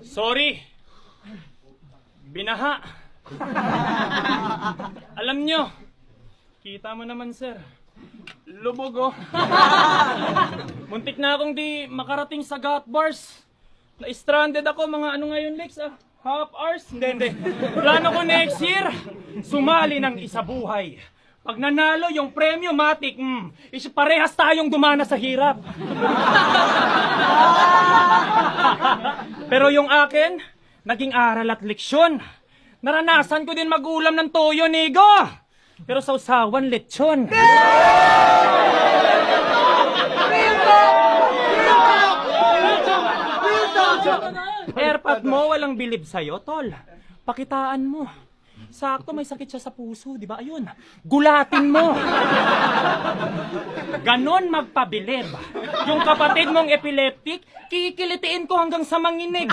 Sorry. Binaha. Alam nyo, kita mo naman sir. Lubog oh. Muntik na akong di makarating sa got bars. Na-stranded ako mga ano ngayon Lex half hours? Hindi. Plano ko next year, sumali ng isa buhay. Pag nanalo yung premyo, matik, parehas tayong dumana sa hirap. Pero yung akin, naging aral at leksyon. Naranasan ko din mag-ulam ng toyo, nego. Pero sausawan, lechon. Airpot mo, walang bilib sa'yo, tol. Pakitaan mo. Sakto, may sakit siya sa puso, di ba? Ayun, gulatin mo. Ganon magpabilib. Yung kapatid mong epileptic, kikilitiin ko hanggang sa manginig.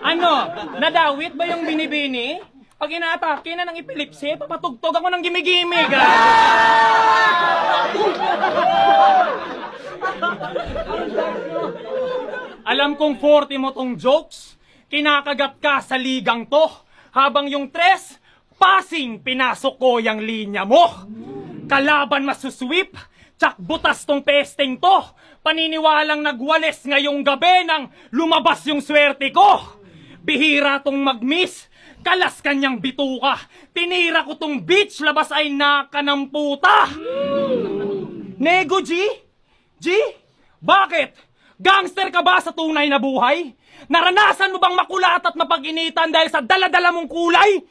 Ano, nadawit ba yung binibini? Pag inaatake na ng epilepsy, papatugtog ako ng gimigimig. Alam kong 40 mo tong jokes. Kinakagat ka sa ligang to, habang yung tres, passing pinasok ko yung linya mo. Kalaban masusweep, tsak butas tong pesting to, paniniwalang nagwales ngayong gabi nang lumabas yung swerte ko. Bihira tong mag-miss, kalas kanyang bituka, tinira ko tong bitch, labas ay nakanamputa. Nego G? G? Bakit? Gangster ka ba sa tunay na buhay? Naranasan mo bang makulat at mapag-initan dahil sa dala-dala mong kulay?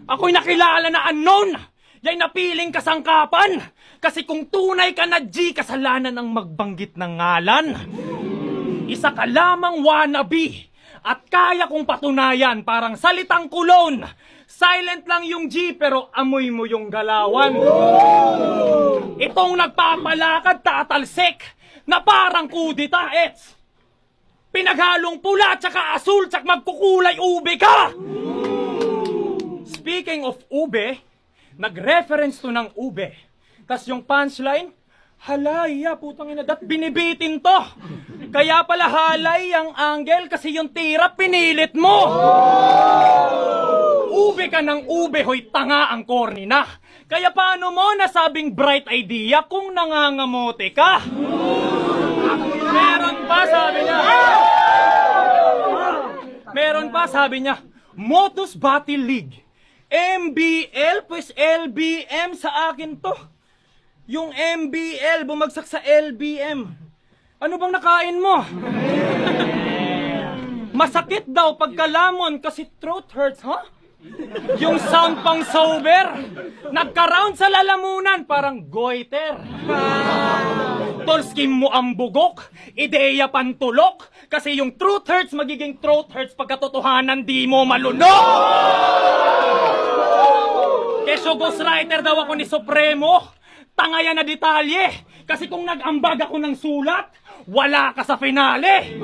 Ako'y nakilala na unknown. Ya'y napiling kasangkapan. Kasi kung tunay ka na G, kasalanan ang magbanggit ng ngalan. Isa ka lamang wannabe. At kaya kong patunayan parang salitang kulon. Silent lang yung G pero amoy mo yung galawan. Itong nagpapalakad tatalsik na parang kudita, ets. Pinaghalong pula tsaka asul tsak magkukulay ube ka! Speaking of ube, nag-reference to ng ube. Tas yung punchline, halay, putang ina, dat binibitin to. Kaya pala halay ang angle kasi yung tira pinilit mo. Ube ka ng ube, hoy tanga ang corny na. Kaya paano mo nasabing bright idea kung nangangamote ka? Meron pa sabi niya, Motus Battle League. MBL, pues LBM sa akin to. Yung MBL, bumagsak sa LBM. Ano bang nakain mo? Masakit daw pagkalamon kasi throat hurts, ha? Yung sound pang sober, nagka-round sa lalamunan, parang goiter. Tolskim mo ang bugok, ideya pantulok, kasi yung truth hurts magiging throat hurts pagkatotohanan di mo malunok. Kesyo ghostwriter daw ako ni Supremo, tanga yan na detalye, kasi kung nag-ambag ako ng sulat, wala ka sa finale.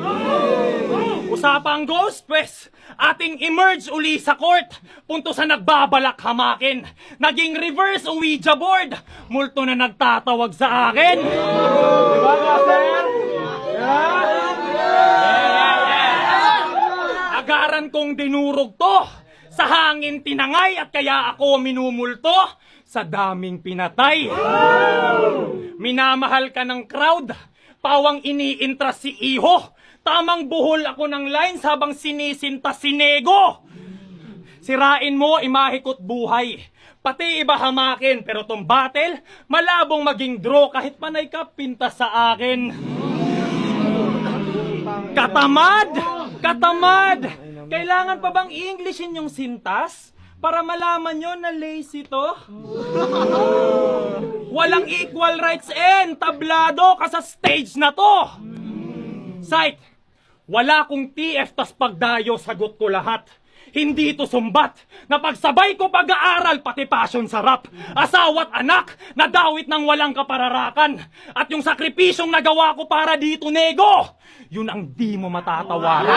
Usapang ghost, pues, ating emerge uli sa court. Punto sa nagbabalak hamakin. Naging reverse Ouija board. Multo na nagtatawag sa akin. Diba nga, sir? Agaran kong dinurog to. Sa hangin tinangay at kaya ako minumulto. Sa daming pinatay. Minamahal ka ng crowd. Pawang iniintras si Iho. Tamang buhol ako ng lines habang sinisinta si Nego. Sirain mo, imahikot buhay. Pati iba hamakin, pero tong battle, malabong maging draw kahit panay ka pinta sa akin. Katamad! Katamad! Kailangan pa bang i-Englishin yung sintas? Para malaman nyo na lazy to? Walang equal rights tablado ka sa stage na to! Sight! Wala kong TF tas pagdayo, sagot ko lahat. Hindi to sumbat. Napagsabay ko pag-aaral, pati passion sarap. Asawa't anak, nadawit ng walang kapararakan. At yung sakripisyong nagawa ko para dito, Nego, yun ang di mo matatawaran.